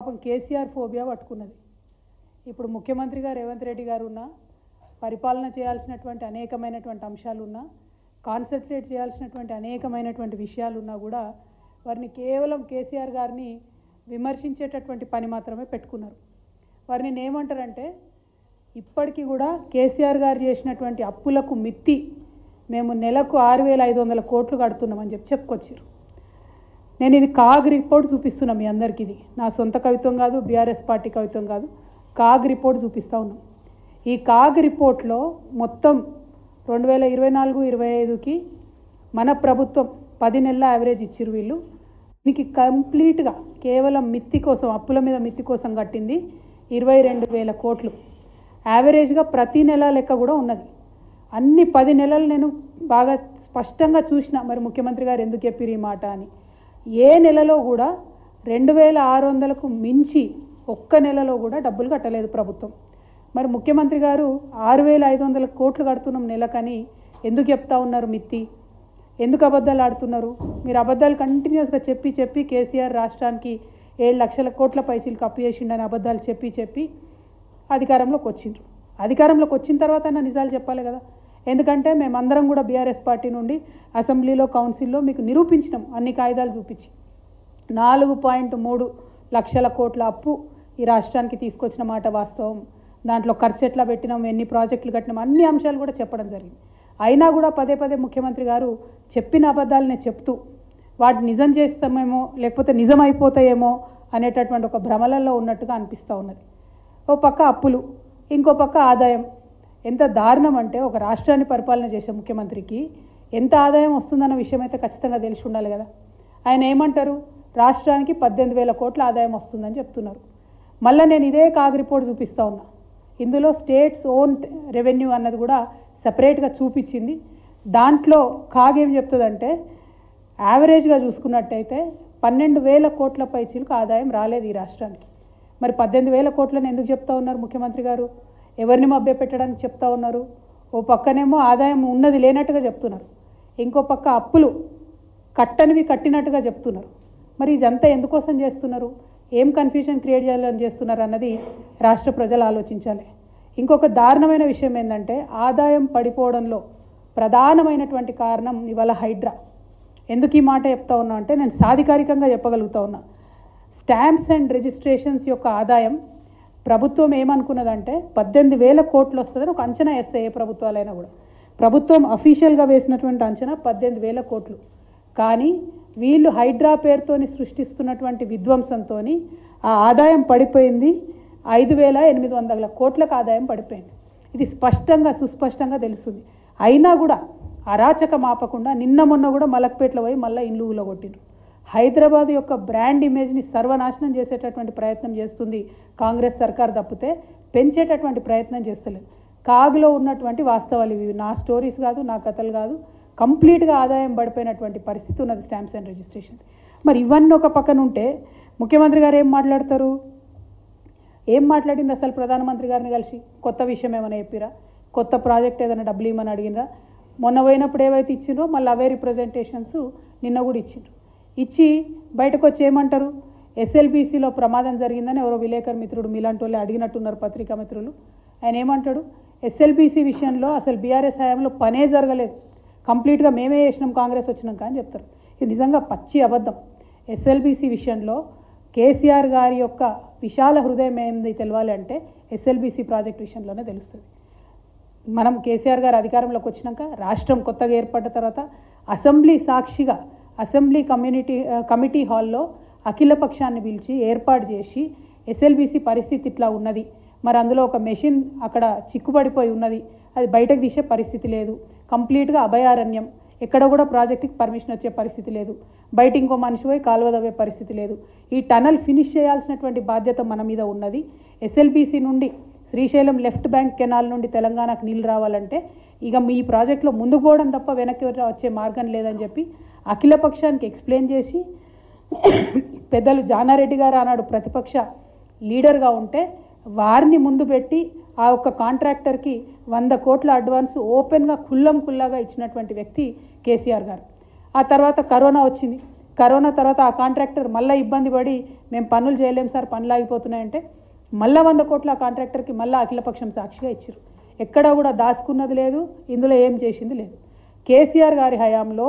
పాపం కేసీఆర్ ఫోబియా పట్టుకున్నది. ఇప్పుడు ముఖ్యమంత్రిగా రేవంత్ రెడ్డి గారు ఉన్న పరిపాలన చేయాల్సినటువంటి అనేకమైనటువంటి అంశాలు ఉన్నా, కాన్సన్ట్రేట్ చేయాల్సినటువంటి అనేకమైనటువంటి విషయాలు ఉన్నా కూడా వారిని కేవలం కేసీఆర్ గారిని విమర్శించేటటువంటి పని మాత్రమే పెట్టుకున్నారు. వారిని ఏమంటారంటే, ఇప్పటికీ కూడా కేసీఆర్ గారు చేసినటువంటి అప్పులకు మిత్తి మేము నెలకు 6,500 కోట్లు కడుతున్నామని చెప్పుకొచ్చారు. నేను ఇది కాగ్ రిపోర్ట్ చూపిస్తున్నా మీ అందరికీ. ఇది నా సొంత కవిత్వం కాదు, బీఆర్ఎస్ పార్టీ కవిత్వం కాదు, కాగ్ రిపోర్ట్ చూపిస్తూ ఉన్నాం. ఈ కాగ్ రిపోర్ట్లో మొత్తం 2024-25కి మన ప్రభుత్వం 10 నెలల యావరేజ్ ఇచ్చిరు. వీళ్ళు దీనికి కంప్లీట్గా కేవలం మిత్తి కోసం, అప్పుల మీద మిత్తి కోసం కట్టింది 22,000 కోట్లు. యావరేజ్గా ప్రతి నెల లెక్క కూడా ఉన్నది. అన్ని 10 నెలలు నేను బాగా స్పష్టంగా చూసిన. మరి ముఖ్యమంత్రి గారు ఎందుకు చెప్పారు ఈ మాట అని. ఏ నెలలో కూడా 2,600కు మించి ఒక్క నెలలో కూడా డబ్బులు కట్టలేదు ప్రభుత్వం. మరి ముఖ్యమంత్రి గారు 6,500 కోట్లు కడుతున్నాం నెలకని ఎందుకు చెప్తా ఉన్నారు మిత్తి? ఎందుకు అబద్ధాలు ఆడుతున్నారు? మీరు అబద్ధాలు కంటిన్యూస్గా చెప్పి కేసీఆర్ రాష్ట్రానికి 7 లక్షల కోట్ల పైసలు అప్పు చేసిండని అబద్ధాలు చెప్పి అధికారంలోకి వచ్చిండ్రు. అధికారంలోకి వచ్చిన తర్వాత నిజాలు చెప్పాలి కదా. ఎందుకంటే మేమందరం కూడా బీఆర్ఎస్ పార్టీ నుండి అసెంబ్లీలో, కౌన్సిల్లో మీకు నిరూపించినాం అన్ని కాగితాలు చూపించి. 4.3 లక్షల కోట్ల అప్పు ఈ రాష్ట్రానికి తీసుకొచ్చిన మాట వాస్తవం. దాంట్లో ఖర్చు ఎట్లా పెట్టినాం, ఎన్ని ప్రాజెక్టులు కట్టినాం, అన్ని అంశాలు కూడా చెప్పడం జరిగింది. అయినా కూడా పదే ముఖ్యమంత్రి గారు చెప్పిన అబద్ధాలనే చెప్తూ వాటిని నిజం చేస్తామేమో, లేకపోతే నిజం అయిపోతాయేమో అనేటటువంటి ఒక భ్రమలలో ఉన్నట్టుగా అనిపిస్తూ ఉన్నది. ఓ పక్క అప్పులు, ఇంకో పక్క ఆదాయం. ఎంత దారుణం అంటే, ఒక రాష్ట్రాన్ని పరిపాలన చేసే ముఖ్యమంత్రికి ఎంత ఆదాయం వస్తుందన్న విషయం అయితే ఖచ్చితంగా తెలిసి ఉండాలి కదా. ఆయన ఏమంటారు, రాష్ట్రానికి 18,000 కోట్ల ఆదాయం వస్తుందని చెప్తున్నారు. మళ్ళీ నేను ఇదే కాగ్ రిపోర్ట్ చూపిస్తూ ఉన్నా. ఇందులో స్టేట్స్ ఓన్ రెవెన్యూ అన్నది కూడా సపరేట్గా చూపించింది. దాంట్లో కాగ్ ఏం చెప్తుందంటే, యావరేజ్గా చూసుకున్నట్టయితే 12,000 కోట్ల పైచీలకు ఆదాయం రాలేదు ఈ రాష్ట్రానికి. మరి 18,000 కోట్లను ఎందుకు చెప్తా ఉన్నారు ముఖ్యమంత్రి గారు? ఎవరిని మభ్యపెట్టడానికి చెప్తా ఉన్నారు? ఓ పక్కనేమో ఆదాయం ఉన్నది లేనట్టుగా చెప్తున్నారు, ఇంకో పక్క అప్పులు కట్టనివి కట్టినట్టుగా చెప్తున్నారు. మరి ఇదంతా ఎందుకోసం చేస్తున్నారు? ఏం కన్ఫ్యూజన్ క్రియేట్ చేయాలని చేస్తున్నారు అన్నది రాష్ట్ర ప్రజలు ఆలోచించాలి. ఇంకొక దారుణమైన విషయం ఏంటంటే, ఆదాయం పడిపోవడంలో ప్రధానమైనటువంటి కారణం ఇవాళ హైడ్రా. ఎందుకు ఈ మాట చెప్తా ఉన్నా అంటే, నేను సాధికారికంగా చెప్పగలుగుతా ఉన్నా. స్టాంప్స్ అండ్ రిజిస్ట్రేషన్స్ యొక్క ఆదాయం ప్రభుత్వం ఏమనుకున్నదంటే 18,000 కోట్లు వస్తుందని ఒక అంచనా వేస్తాయి ఏ ప్రభుత్వాలైనా కూడా. ప్రభుత్వం అఫీషియల్గా వేసినటువంటి అంచనా 18,000 కోట్లు. కానీ వీళ్ళు హైడ్రా పేరుతోని సృష్టిస్తున్నటువంటి విధ్వంసంతో ఆ ఆదాయం పడిపోయింది. 5,800 కోట్లకు ఆదాయం పడిపోయింది. ఇది స్పష్టంగా సుస్పష్టంగా తెలుస్తుంది. అయినా కూడా అరాచకం ఆపకుండా నిన్న మొన్న కూడా మలక్పేటలో పోయి మళ్ళీ ఇండ్లు ఊలగొట్టిండ్రు. హైదరాబాద్ యొక్క బ్రాండ్ ఇమేజ్ని సర్వనాశనం చేసేటటువంటి ప్రయత్నం చేస్తుంది కాంగ్రెస్ సర్కార్, తప్పితే పెంచేటటువంటి ప్రయత్నం చేస్తలేదు. కాగ్లో ఉన్నటువంటి వాస్తవాలు ఇవి. నా స్టోరీస్ కాదు, నా కథలు కాదు. కంప్లీట్గా ఆదాయం పడిపోయినటువంటి పరిస్థితి ఉన్నది స్టాంప్స్ అండ్ రిజిస్ట్రేషన్. మరి ఇవన్నీ ఒక పక్కన ఉంటే ముఖ్యమంత్రి గారు ఏం మాట్లాడతారు? ఏం మాట్లాడింది అసలు? ప్రధానమంత్రి గారిని కలిసి కొత్త విషయం ఏమైనా చెప్పిరా? కొత్త ప్రాజెక్ట్ ఏదైనా డబ్బులు ఇవ్వమని అడిగినరా? మొన్న పోయినప్పుడు ఏవైతే ఇచ్చిండ్రో మళ్ళీ అవే రిప్రజెంటేషన్స్ నిన్న కూడా ఇచ్చిండ్రు. ఇచ్చి బయటకు వచ్చి ఏమంటారు, ఎస్ఎల్బీసీలో ప్రమాదం జరిగిందని ఎవరో విలేకరు మిత్రుడు మీలాంటి వాళ్ళు అడిగినట్టున్నారు, పత్రికా మిత్రులు. ఆయన ఏమంటాడు, ఎస్ఎల్బీసీ విషయంలో అసలు బీఆర్ఎస్ హయాంలో పనే జరగలేదు, కంప్లీట్గా మేమే చేసినాం కాంగ్రెస్ వచ్చినాక అని చెప్తారు. ఇది నిజంగా పచ్చి అబద్ధం. ఎస్ఎల్బీసీ విషయంలో కేసీఆర్ గారి యొక్క విశాల హృదయం ఏంది తెలవాలి అంటే ఎస్ఎల్బీసీ ప్రాజెక్ట్ విషయంలోనే తెలుస్తుంది. మనం కేసీఆర్ గారు అధికారంలోకి వచ్చినాక, రాష్ట్రం కొత్తగా ఏర్పడ్డ తర్వాత అసెంబ్లీ సాక్షిగా అసెంబ్లీ కమిటీ హాల్లో అఖిల పక్షాన్ని పిలిచి ఏర్పాటు చేసి ఎస్ఎల్బీసీ పరిస్థితి ఇట్లా ఉన్నది, మరి అందులో ఒక మెషిన్ అక్కడ చిక్కుపడిపోయి ఉన్నది, అది బయటకు తీసే పరిస్థితి లేదు, కంప్లీట్గా అభయారణ్యం, ఎక్కడ కూడా ప్రాజెక్టుకి పర్మిషన్ వచ్చే పరిస్థితి లేదు, బయట ఇంకో మనిషి పోయి కాలువ తవ్వే పరిస్థితి లేదు, ఈ టనల్ ఫినిష్ చేయాల్సినటువంటి బాధ్యత మన మీద ఉన్నది, ఎస్ఎల్బీసీ నుండి శ్రీశైలం లెఫ్ట్ బ్యాంక్ కెనాల్ నుండి తెలంగాణకు నీళ్ళు రావాలంటే ఇక మీ ప్రాజెక్టులో ముందుకు పోవడం తప్ప వెనక్కి వచ్చే మార్గం లేదని చెప్పి అఖిల పక్షానికి ఎక్స్ప్లెయిన్ చేసి, పెద్దలు జానారెడ్డి గారు ఆనాడు ప్రతిపక్ష లీడర్గా ఉంటే వారిని ముందు పెట్టి ఆ ఒక్క కాంట్రాక్టర్కి 100 కోట్ల అడ్వాన్స్ ఓపెన్గా కుల్లాగా ఇచ్చినటువంటి వ్యక్తి కేసీఆర్ గారు. ఆ తర్వాత కరోనా వచ్చింది. కరోనా తర్వాత ఆ కాంట్రాక్టర్ మళ్ళీ ఇబ్బంది పడి మేము పనులు చేయలేం సార్, పనులు ఆగిపోతున్నాయంటే మళ్ళీ 100 కోట్ల ఆ కాంట్రాక్టర్కి మళ్ళీ అఖిలపక్షం సాక్షిగా ఇచ్చారు. ఎక్కడా కూడా దాచుకున్నది లేదు, ఇందులో ఏం చేసింది లేదు. కేసీఆర్ గారి హయాంలో